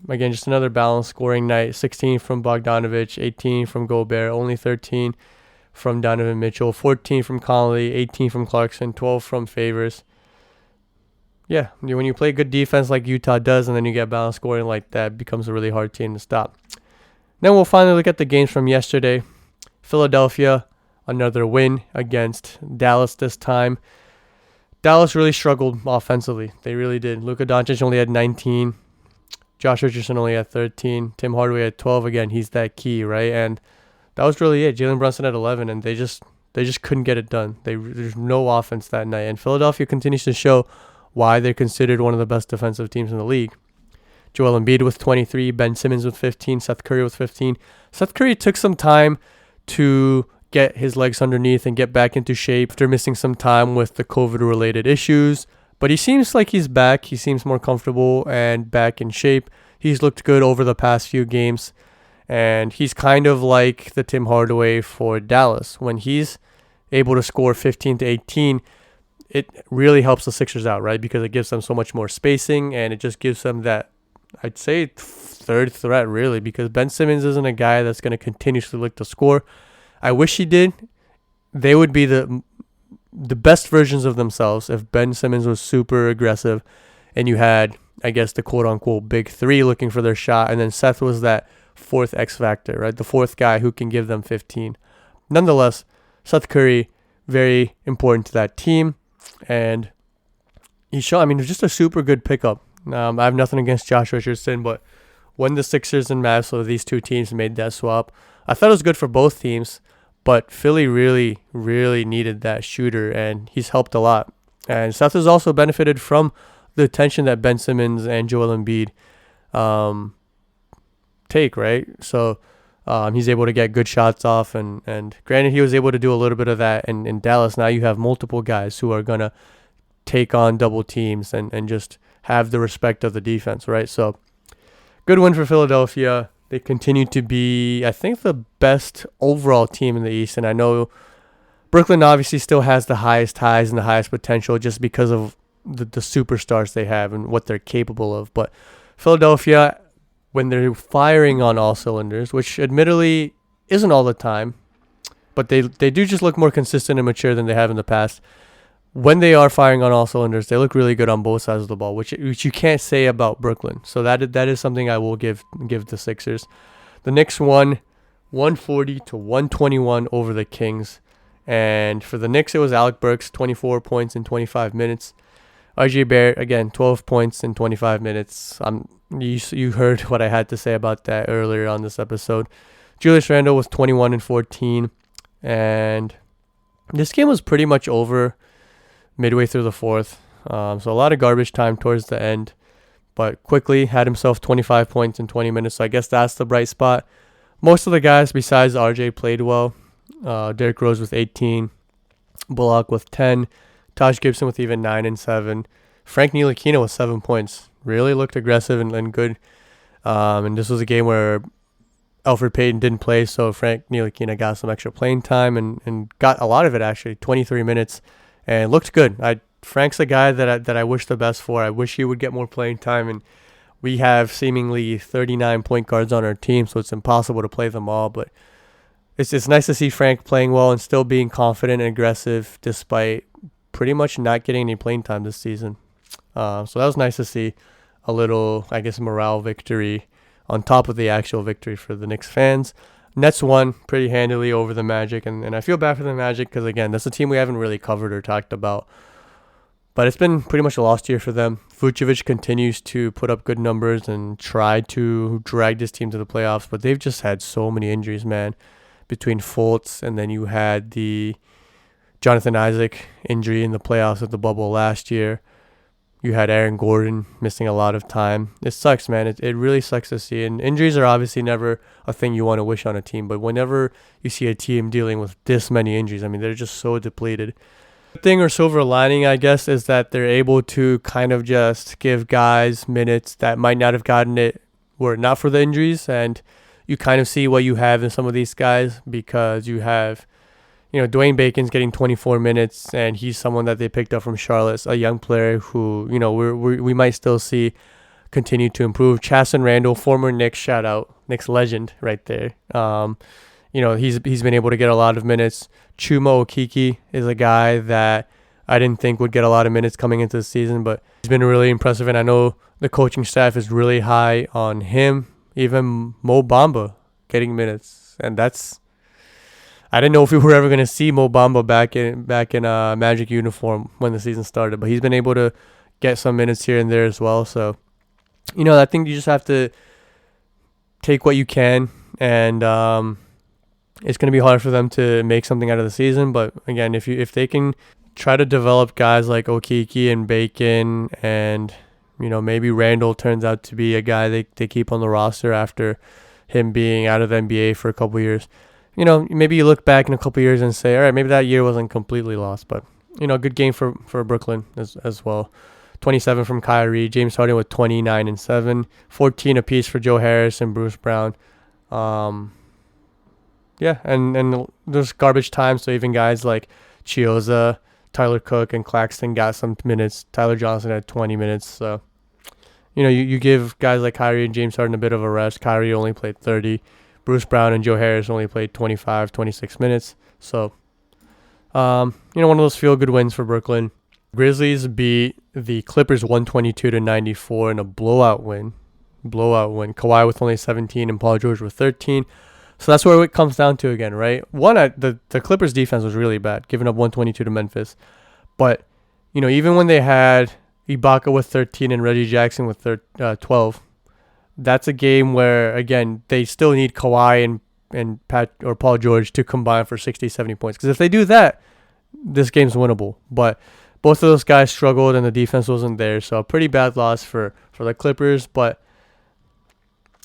A: again, just another balanced scoring night. 16 from Bogdanovich, 18 from Gobert, only 13 from Donovan Mitchell, 14 from Conley, 18 from Clarkson, 12 from Favors. Yeah, when you play good defense like Utah does and then you get balanced scoring like that, it becomes a really hard team to stop. Then we'll finally look at the games from yesterday. Philadelphia, another win against Dallas this time. Dallas really struggled offensively. They really did. Luka Doncic only had 19. Josh Richardson only had 13. Tim Hardaway had 12. Again, he's that key, right? And that was really it. Jalen Brunson had 11, and they just couldn't get it done. There's no offense that night. And Philadelphia continues to show why they're considered one of the best defensive teams in the league. Joel Embiid with 23, Ben Simmons with 15, Seth Curry with 15. Seth Curry took some time to get his legs underneath and get back into shape after missing some time with the COVID-related issues. But he seems like he's back. He seems more comfortable and back in shape. He's looked good over the past few games. And he's kind of like the Tim Hardaway for Dallas. When he's able to score 15 to 18, it really helps the Sixers out, right? Because it gives them so much more spacing, and it just gives them that, I'd say, third threat, really, because Ben Simmons isn't a guy that's going to continuously look to score. I wish he did. They would be the best versions of themselves if Ben Simmons was super aggressive and you had, I guess, the quote-unquote big three looking for their shot, and then Seth was that fourth X factor, right? The fourth guy who can give them 15. Nonetheless, Seth Curry, very important to that team. And he showed, I mean, it was just a super good pickup. I have nothing against Josh Richardson, but when the Sixers and Mavs, so these two teams made that swap, I thought it was good for both teams, but Philly really, really needed that shooter, and he's helped a lot. And Seth has also benefited from the attention that Ben Simmons and Joel Embiid take, right? So he's able to get good shots off, and granted, he was able to do a little bit of that in Dallas. Now you have multiple guys who are going to take on double teams and just have the respect of the defense, right? So good win for Philadelphia. They continue to be, I think, the best overall team in the East, and I know Brooklyn obviously still has the highest highs and the highest potential just because of the superstars they have and what they're capable of. But Philadelphia, when they're firing on all cylinders, which admittedly isn't all the time, but they do just look more consistent and mature than they have in the past. When they are firing on all cylinders, they look really good on both sides of the ball, which you can't say about Brooklyn. So that is something I will give the Sixers. The Knicks won 140 to 121 over the Kings. And for the Knicks, it was Alec Burks, 24 points in 25 minutes. RJ Barrett, again, 12 points in 25 minutes. You heard what I had to say about that earlier on this episode. Julius Randle was 21 and 14. And this game was pretty much over midway through the fourth. So a lot of garbage time towards the end. But quickly had himself 25 points in 20 minutes. So I guess that's the bright spot. Most of the guys besides RJ played well. Derrick Rose with 18. Bullock with 10. Taj Gibson with even 9 and 7. Frank Ntilikina with 7 points. Really looked aggressive and good. And this was a game where Elfrid Payton didn't play, so Frank Ntilikina got some extra playing time and got a lot of it, actually, 23 minutes, and looked good. Frank's a guy that I wish the best for. I wish he would get more playing time, and we have seemingly 39 point guards on our team, so it's impossible to play them all, but it's nice to see Frank playing well and still being confident and aggressive despite pretty much not getting any playing time this season. So that was nice to see, a little, I guess, morale victory on top of the actual victory for the Knicks fans. Nets won pretty handily over the Magic, and I feel bad for the Magic because, again, that's a team we haven't really covered or talked about. But it's been pretty much a lost year for them. Vucevic continues to put up good numbers and try to drag this team to the playoffs, but they've just had so many injuries, man. Between Fultz, and then you had the Jonathan Isaac injury in the playoffs at the bubble last year. You had Aaron Gordon missing a lot of time. It sucks, man. It really sucks to see. And injuries are obviously never a thing you want to wish on a team. But whenever you see a team dealing with this many injuries, I mean, they're just so depleted. The thing or silver lining, I guess, is that they're able to kind of just give guys minutes that might not have gotten it were it not for the injuries. And you kind of see what you have in some of these guys, because you have, Dwayne Bacon's getting 24 minutes, and he's someone that they picked up from Charlotte, a young player who, we might still see continue to improve. Chasson Randall, former Knicks, shout out, Knicks legend right there. He's been able to get a lot of minutes. Chuma Okeke is a guy that I didn't think would get a lot of minutes coming into the season, but he's been really impressive, and I know the coaching staff is really high on him. Even Mo Bamba getting minutes, and I didn't know if we were ever going to see Mo Bamba back in a Magic uniform when the season started, but he's been able to get some minutes here and there as well. So, I think you just have to take what you can, and it's going to be hard for them to make something out of the season. But again, if they can try to develop guys like Okeke and Bacon, and maybe Randall turns out to be a guy they keep on the roster after him being out of the NBA for a couple of years. Maybe you look back in a couple of years and say, all right, maybe that year wasn't completely lost. But, good game for Brooklyn as well. 27 from Kyrie, James Harden with 29 and 7, 14 apiece for Joe Harris and Bruce Brown. And there's garbage time, so even guys like Chioza, Tyler Cook, and Claxton got some minutes. Tyler Johnson had 20 minutes. So, you give guys like Kyrie and James Harden a bit of a rest. Kyrie only played 30. Bruce Brown and Joe Harris only played 25, 26 minutes. So, one of those feel-good wins for Brooklyn. Grizzlies beat the Clippers 122-94 in a blowout win. Kawhi with only 17 and Paul George with 13. So that's where it comes down to again, right? The Clippers defense was really bad, giving up 122 to Memphis. But, even when they had Ibaka with 13 and Reggie Jackson with 12, that's a game where, again, they still need Kawhi and Pat or Paul George to combine for 60, 70 points. Because if they do that, this game's winnable. But both of those guys struggled and the defense wasn't there. So a pretty bad loss for the Clippers. But,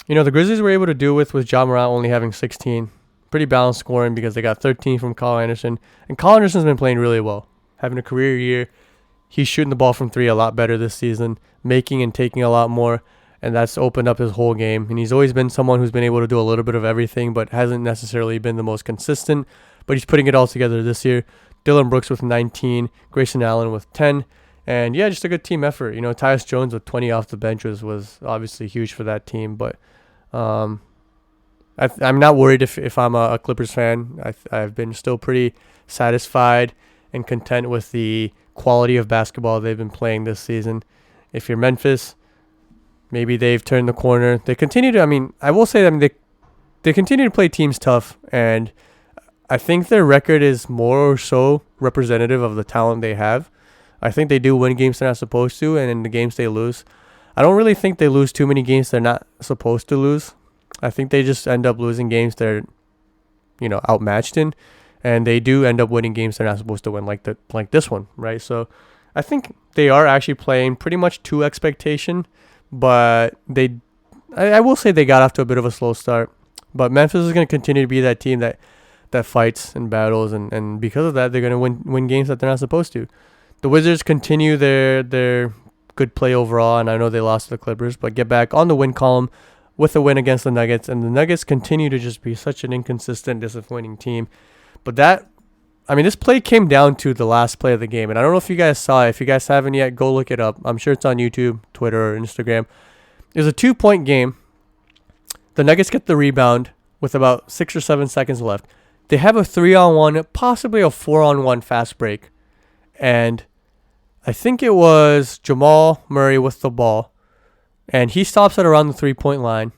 A: the Grizzlies were able to do with Ja Morant only having 16. Pretty balanced scoring because they got 13 from Kyle Anderson. And Kyle Anderson's been playing really well, having a career year. He's shooting the ball from three a lot better this season, making and taking a lot more. And that's opened up his whole game. And he's always been someone who's been able to do a little bit of everything, but hasn't necessarily been the most consistent. But he's putting it all together this year. Dylan Brooks with 19, Grayson Allen with 10. And yeah, just a good team effort. Tyus Jones with 20 off the bench was obviously huge for that team. But I'm not worried if I'm a Clippers fan. I've been still pretty satisfied and content with the quality of basketball they've been playing this season. If you're Memphis, maybe they've turned the corner. They continue to, I will say that they continue to play teams tough, and I think their record is more or so representative of the talent they have. I think they do win games they're not supposed to, and in the games they lose, I don't really think they lose too many games they're not supposed to lose. I think they just end up losing games they're, outmatched in, and they do end up winning games they're not supposed to win, like this one, right? So I think they are actually playing pretty much to expectation. But I will say they got off to a bit of a slow start. But Memphis is going to continue to be that team that fights and battles. And because of that, they're going to win games that they're not supposed to. The Wizards continue their good play overall. And I know they lost to the Clippers, but get back on the win column with a win against the Nuggets. And the Nuggets continue to just be such an inconsistent, disappointing team. But this play came down to the last play of the game. And I don't know if you guys saw it. If you guys haven't yet, go look it up. I'm sure it's on YouTube, Twitter, or Instagram. It was a 2-point game. The Nuggets get the rebound with about 6 or 7 seconds left. They have a 3-on-1, possibly a 4-on-1 fast break. And I think it was Jamal Murray with the ball. And he stops at around the 3-point line.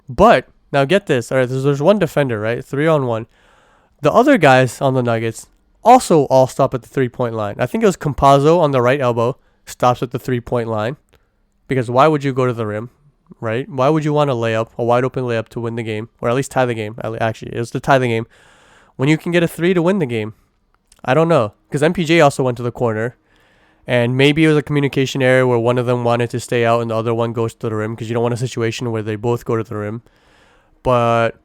A: But, now get this. All right, there's one defender, right? 3-on-1. The other guys on the Nuggets also all stop at the 3-point line. I think it was Campazzo on the right elbow stops at the 3-point line, because why would you go to the rim, right? Why would you want a wide open layup to win the game, or at least tie the game? Actually, it was to tie the game when you can get a 3 to win the game. I don't know, because MPJ also went to the corner, And maybe it was a communication error where one of them wanted to stay out and the other one goes to the rim, because you don't want a situation where they both go to the rim. But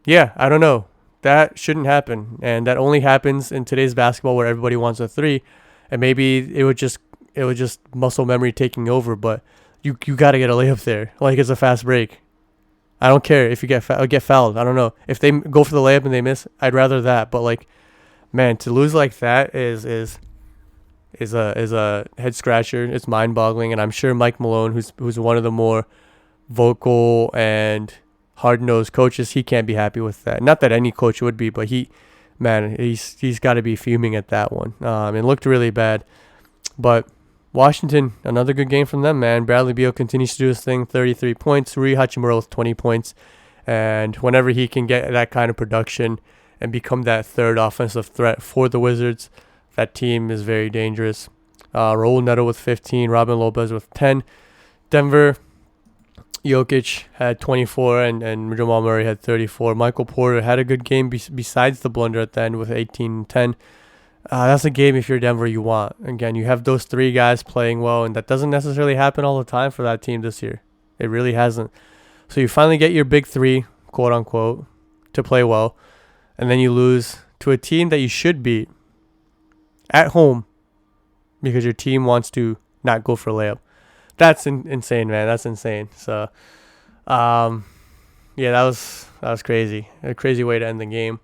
A: yeah, I don't know. That shouldn't happen. And that only happens in today's basketball where everybody wants a three. And maybe it was just muscle memory taking over, but you got to get a layup there. Like, it's a fast break. I don't care if you get fouled. I don't know. If they go for the layup and they miss, I'd rather that. But like, man, to lose like that is a head scratcher. It's mind boggling, and I'm sure Mike Malone, who's one of the more vocal and hard nosed coaches, he can't be happy with that. Not that any coach would be, but he's got to be fuming at that one. It looked really bad, but Washington, another good game from them, man. Bradley Beal continues to do his thing, 33 points. Rui Hachimura with 20 points. And whenever he can get that kind of production and become that third offensive threat for the Wizards, that team is very dangerous. Raul Neto with 15, Robin Lopez with 10. Denver, Jokic had 24, and Jamal Murray had 34. Michael Porter had a good game besides the blunder at the end with 18 and 10. That's a game, if you're Denver, you want. Again, you have those three guys playing well, and that doesn't necessarily happen all the time for that team this year. It really hasn't. So you finally get your big three, quote unquote, to play well, and then you lose to a team that you should beat at home because your team wants to not go for a layup. That's insane, man. That's insane. So, yeah, that was crazy. A crazy way to end the game.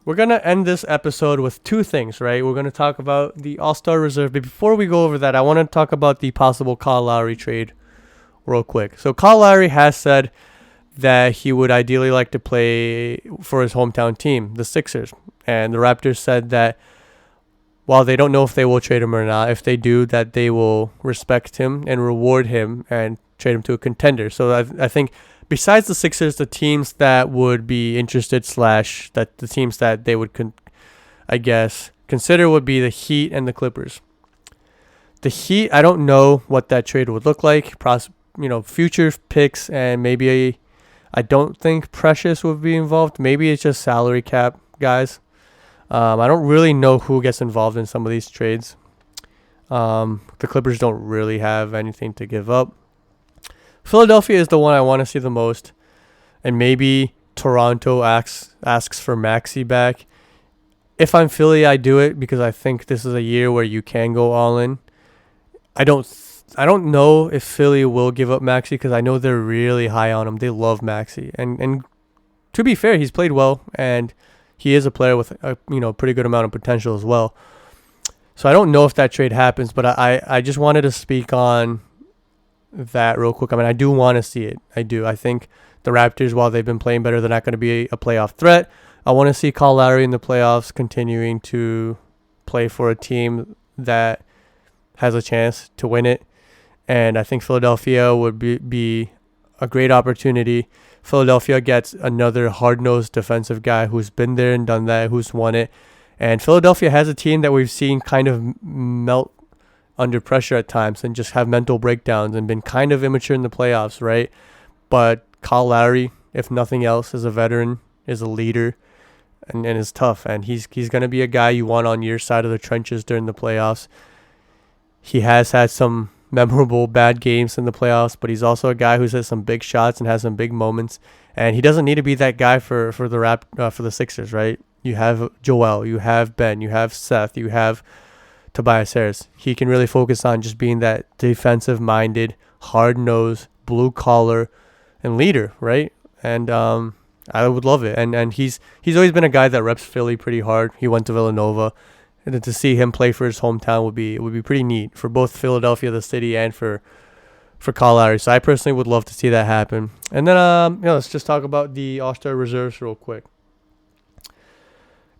A: We're going to end this episode with two things, right? We're going to talk about the All-Star Reserve. But before we go over that, I want to talk about the possible Kyle Lowry trade real quick. So Kyle Lowry has said that he would ideally like to play for his hometown team, the Sixers. And the Raptors said that while they don't know if they will trade him or not, if they do, that they will respect him and reward him and trade him to a contender. So I think besides the Sixers, the teams that would be interested the teams that they would, consider would be the Heat and the Clippers. The Heat, I don't know what that trade would look like. Future picks, and maybe I don't think Precious would be involved. Maybe it's just salary cap guys. I don't really know who gets involved in some of these trades. The Clippers don't really have anything to give up. Philadelphia is the one I want to see the most. And maybe Toronto asks for Maxey back. If I'm Philly, I do it because I think this is a year where you can go all in. I don't know if Philly will give up Maxey because I know they're really high on him. They love Maxey. And to be fair, he's played well, and he is a player with a pretty good amount of potential as well. So I don't know if that trade happens, but I just wanted to speak on that real quick. I mean, I do want to see it. I do. I think the Raptors, while they've been playing better, they're not going to be a playoff threat. I want to see Kyle Lowry in the playoffs continuing to play for a team that has a chance to win it. And I think Philadelphia would be a great opportunity. Philadelphia gets another hard-nosed defensive guy who's been there and done that, who's won it. And Philadelphia has a team that we've seen kind of melt under pressure at times and just have mental breakdowns and been kind of immature in the playoffs, right? But Kyle Lowry, if nothing else, is a veteran, is a leader, and is tough. And he's going to be a guy you want on your side of the trenches during the playoffs. He has had some memorable bad games in the playoffs, but he's also a guy who's had some big shots and has some big moments. And he doesn't need to be that guy for the Sixers, right? You have Joel, you have Ben, you have Seth, you have Tobias Harris. He can really focus on just being that defensive-minded, hard-nosed, blue-collar, and leader, right? And I would love it. And he's always been a guy that reps Philly pretty hard. He went to Villanova. And then to see him play for his hometown would be pretty neat for both Philadelphia, the city, and for Kyle Lowry. So I personally would love to see that happen. And then let's just talk about the All-Star reserves real quick.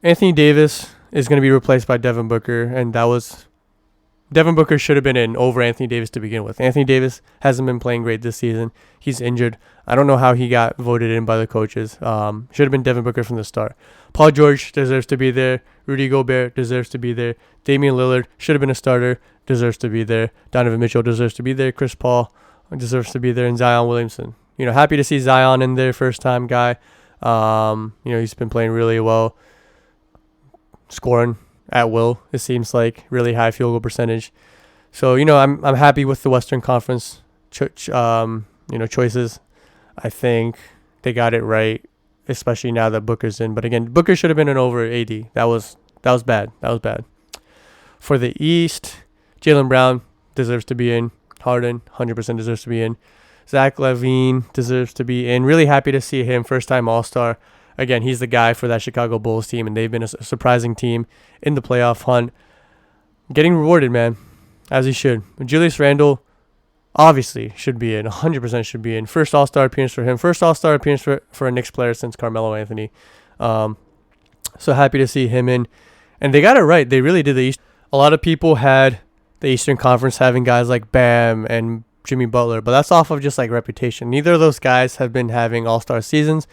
A: Anthony Davis is going to be replaced by Devin Booker, and Devin Booker should have been in over Anthony Davis to begin with. Anthony Davis hasn't been playing great this season. He's injured. I don't know how he got voted in by the coaches. Should have been Devin Booker from the start. Paul George deserves to be there. Rudy Gobert deserves to be there. Damian Lillard should have been a starter. Deserves to be there. Donovan Mitchell deserves to be there. Chris Paul deserves to be there. And Zion Williamson. Happy to see Zion in there, first-time guy. He's been playing really well, scoring at will. It seems like really high field goal percentage. So I'm happy with the Western Conference choices. I think they got it right, especially now that Booker's in. But again, Booker should have been an over AD. That was bad. That was bad. For the East, Jaylen Brown deserves to be in. Harden 100% deserves to be in. Zach LaVine deserves to be in. Really happy to see him, first-time All-Star. Again, he's the guy for that Chicago Bulls team, and they've been a surprising team in the playoff hunt. Getting rewarded, man, as he should. Julius Randle obviously should be in, 100% should be in. First All-Star appearance for him. First All-Star appearance for a Knicks player since Carmelo Anthony. So happy to see him in. And they got it right. They really did the East. A lot of people had the Eastern Conference having guys like Bam and Jimmy Butler, but that's off of just like reputation. Neither of those guys have been having all-star seasons.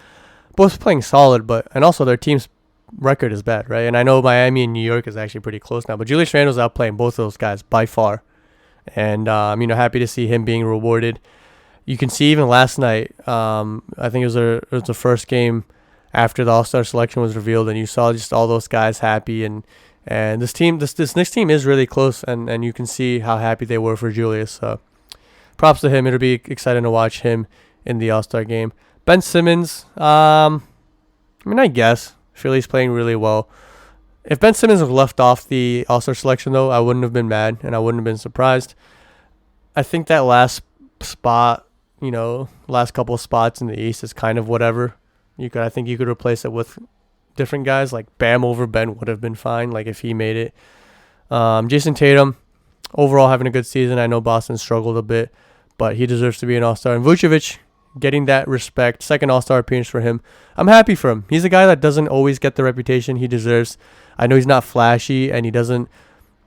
A: Both playing solid, and also their team's record is bad, right? And I know Miami and New York is actually pretty close now, but Julius Randle's outplaying both of those guys by far. And happy to see him being rewarded. You can see even last night, I think it was the first game after the All-Star selection was revealed, and you saw just all those guys happy, and this Knicks team is really close, and you can see how happy they were for Julius. So props to him. It'll be exciting to watch him in the All-Star game. Ben Simmons, I guess Philly's playing really well. If Ben Simmons was left off the All-Star selection, though, I wouldn't have been mad, and I wouldn't have been surprised. I think that last spot, last couple of spots in the East is kind of whatever. I think you could replace it with different guys. Like Bam over Ben would have been fine, like if he made it. Jason Tatum, overall having a good season. I know Boston struggled a bit, but he deserves to be an All-Star. And Vucevic, getting that respect. Second All-Star appearance for him. I'm happy for him. He's a guy that doesn't always get the reputation he deserves. I know he's not flashy, and he doesn't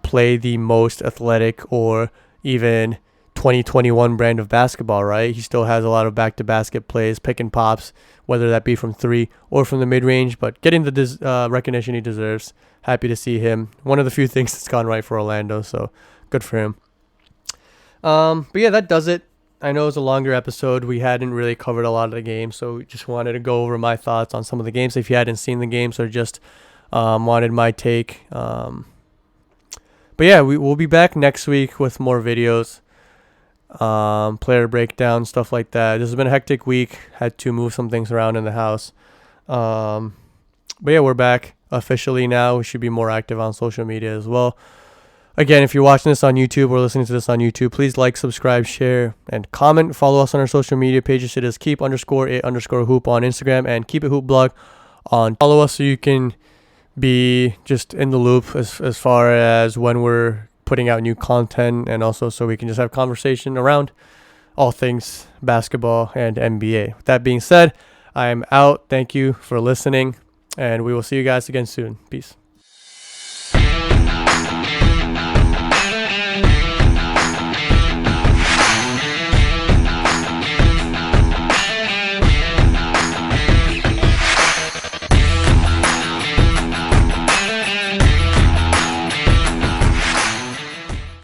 A: play the most athletic or even 2021 brand of basketball, right? He still has a lot of back-to-basket plays, pick and pops, whether that be from three or from the mid-range, but getting the recognition he deserves. Happy to see him. One of the few things that's gone right for Orlando, so good for him. But yeah, that does it. I know it was a longer episode. We hadn't really covered a lot of the games, so just wanted to go over my thoughts on some of the games if you hadn't seen the games or just wanted my take. But yeah, we'll be back next week with more videos, player breakdown, stuff like that. This has been a hectic week. Had to move some things around in the house. But yeah, we're back officially now. We should be more active on social media as well. Again, if you're watching this on YouTube or listening to this on YouTube, please like, subscribe, share, and comment. Follow us on our social media pages. It is keep_it_hoop on Instagram and keep it hoop blog on. Follow us so you can be just in the loop as far as when we're putting out new content, and also so we can just have conversation around all things basketball and NBA. With that being said, I am out. Thank you for listening, and we will see you guys again soon. Peace.